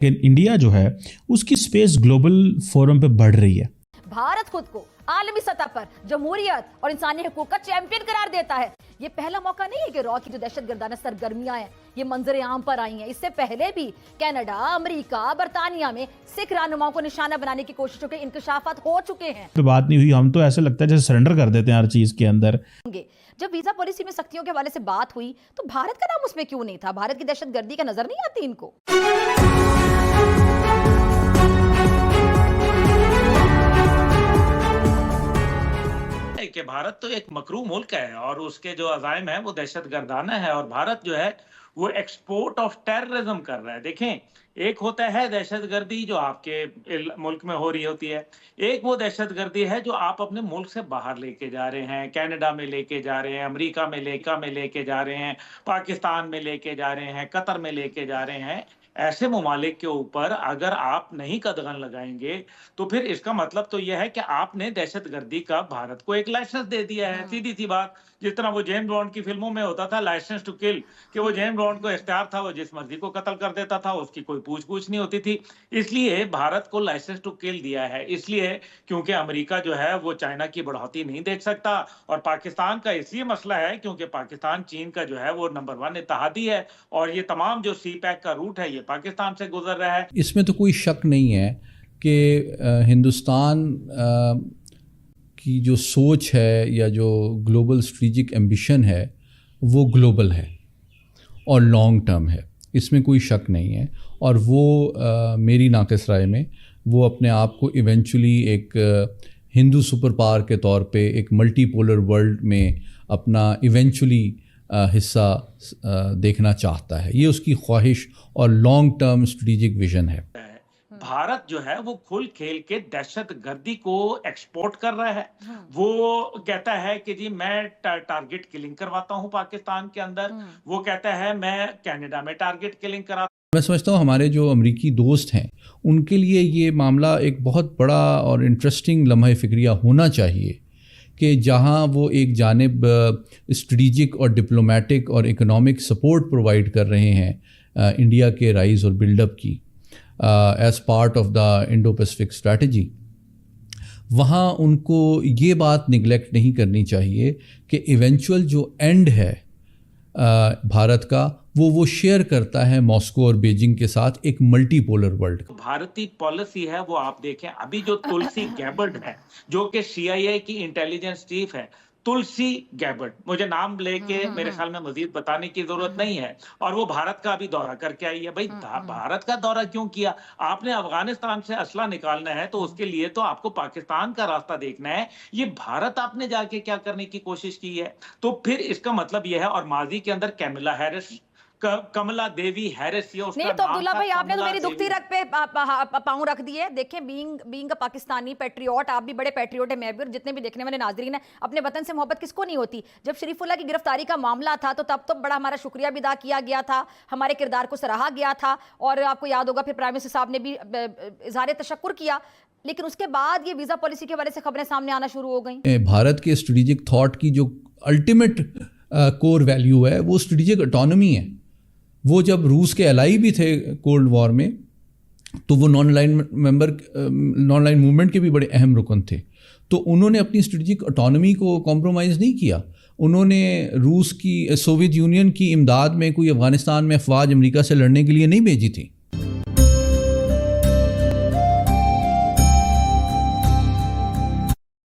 کہ انڈیا جو ہے اس کی سپیس گلوبل فورم پہ بڑھ رہی ہے. بھارت خود کو عالمی سطح پر جمہوریت اور انسانی حقوق کا چیمپئن قرار دیتا ہے. یہ پہلا موقع نہیں ہے کہ را کی جو دہشت گردانہ سرگرمیاں ہیں یہ منظر عام پر آئی ہیں. اس سے پہلے بھی کینیڈا، امریکہ، برطانیہ میں سکھ رہنماؤں کو نشانہ بنانے کی کوششوں کے انکشافات ہو چکے ہیں. تو بات نہیں ہوئی، ہم تو ایسے لگتا ہے جیسے سرنڈر کر دیتے ہیں ہر چیز کے اندر. جب ویزا پالیسی میں سختیوں کے حوالے سے بات ہوئی تو بھارت کا نام اس میں کیوں نہیں تھا؟ بھارت کی دہشت گردی کا نظر نہیں آتی ان کو؟ کہ بھارت تو ایک مکروہ ملک ہے اور اس کے جو عزائم ہیں وہ دہشت گردانہ ہے، اور بھارت جو ہے وہ ایکسپورٹ آف ٹیررزم کر رہا ہے. دیکھیں، ایک ہوتا ہے دہشت گردی جو آپ کے ملک میں ہو رہی ہوتی ہے، ایک وہ دہشت گردی ہے جو آپ اپنے ملک سے باہر لے کے جا رہے ہیں، کینیڈا میں لے کے جا رہے ہیں، امریکہ میں لے کے جا رہے ہیں، پاکستان میں لے کے جا رہے ہیں، قطر میں لے کے جا رہے ہیں. ایسے ممالک کے اوپر اگر آپ نہیں قدغن لگائیں گے تو پھر اس کا مطلب تو یہ ہے کہ آپ نے دہشت گردی کا بھارت کو ایک لائسنس دے دیا ہے. سیدھی سی بات، جس طرح وہ جیمز بانڈ کی فلموں میں ہوتا تھا لائسنس ٹو کل، کہ وہ جیمز بانڈ کو اختیار تھا، وہ جس مرضی کو قتل کر دیتا تھا، اس کی کوئی پوچھ گچھ نہیں ہوتی تھی. اس لیے بھارت کو لائسنس ٹو کل دیا ہے، اس لیے کیونکہ امریکہ جو ہے وہ چائنا کی بڑھوتی نہیں دیکھ سکتا، اور پاکستان کا اس لیے مسئلہ ہے کیونکہ پاکستان چین کا جو ہے وہ نمبر 1 اتحادی ہے، اور یہ تمام جو سی پیک کا روٹ ہے یہ پاکستان سے گزر رہا ہے. اس میں تو کوئی شک نہیں ہے کہ ہندوستان کی جو سوچ ہے یا جو گلوبل اسٹریٹجک ایمبیشن ہے وہ گلوبل ہے اور لانگ ٹرم ہے، اس میں کوئی شک نہیں ہے. اور وہ میری ناقص رائے میں وہ اپنے آپ کو ایونچولی ایک ہندو سپر پاور کے طور پہ ایک ملٹی پولر ورلڈ میں اپنا ایونچولی حصہ دیکھنا چاہتا ہے. یہ اس کی خواہش اور لانگ ٹرم اسٹریٹجک ویژن ہے. بھارت جو ہے وہ کھل کھیل کے دہشت گردی کو ایکسپورٹ کر رہا ہے. وہ کہتا ہے کہ جی میں ٹارگٹ کلنگ کرواتا ہوں پاکستان کے اندر، وہ کہتا ہے میں کینیڈا میں ٹارگٹ کلنگ کراتا ہوں. میں سمجھتا ہوں ہمارے جو امریکی دوست ہیں ان کے لیے یہ معاملہ ایک بہت بڑا اور انٹرسٹنگ لمحہ فکریہ ہونا چاہیے کہ جہاں وہ ایک جانب اسٹریٹجک اور ڈپلومیٹک اور اکنامک سپورٹ پرووائڈ کر رہے ہیں انڈیا کے رائز اور بلڈ اپ کی as part of the Indo Pacific strategy, وہاں ان کو یہ بات نگلیکٹ نہیں کرنی چاہیے کہ ایونچوئل جو اینڈ ہے بھارت کا وہ شیئر کرتا ہے ماسکو اور بیجنگ کے ساتھ ایک ملٹی پولر ورلڈ. بھارتی پالیسی ہے وہ آپ دیکھیں، ابھی جو تلسی گیبرڈ ہے جو کہ CIA کی انٹیلیجنس چیف ہے، تلسی گیبرڈ، مجھے نام لے کے میرے خیال میں مزید بتانے کی ضرورت نہیں ہے، اور وہ بھارت کا ابھی دورہ کر کے آئی ہے. بھائی بھارت کا دورہ کیوں کیا؟ آپ نے افغانستان سے اسلحہ نکالنا ہے تو اس کے لیے تو آپ کو پاکستان کا راستہ دیکھنا ہے. یہ بھارت آپ نے جا کے کیا کرنے کی کوشش کی ہے؟ تو پھر اس کا مطلب یہ ہے، اور ماضی کے اندر کملا دیوی ہیرس، یہ اس کا نہیں تو نام عبداللہ تھا. بھائی آپ نے تو میری دکھتی رکھ پہ پاؤں رکھ دیے. دیکھیں بینگ پاکستانی پیٹریوٹ، آپ بھی بڑے پیٹریوٹ ہیں، میں بھی، جتنے بھی دیکھنے والے ناظرین ہیں، اپنے وطن سے محبت کس کو نہیں ہوتی؟ جب شریف اللہ کی گرفتاری کا معاملہ تھا تو تب تو بڑا ہمارا شکریہ بھی ادا کیا گیا تھا، ہمارے کردار کو سراہا گیا تھا، اور آپ کو یاد ہوگا پھر پرائم منسٹر صاحب نے بھی اظہار تشکر کیا. لیکن اس کے بعد یہ ویزا پالیسی کے حوالے سے خبریں سامنے آنا شروع ہو گئیں. بھارت کے اسٹریٹجک تھاٹ کی جو الٹیمیٹ کور ویلیو ہے وہ اسٹریٹجک اٹانومی ہے. وہ جب روس کے الائی بھی تھے کولڈ وار میں تو وہ نان الائن موومنٹ کے بھی بڑے اہم رکن تھے، تو انہوں نے اپنی اسٹریٹجک اٹانومی کو کمپرومائز نہیں کیا. انہوں نے روس کی، سوویت یونین کی امداد میں کوئی افغانستان میں افواج امریکہ سے لڑنے کے لیے نہیں بھیجی تھی.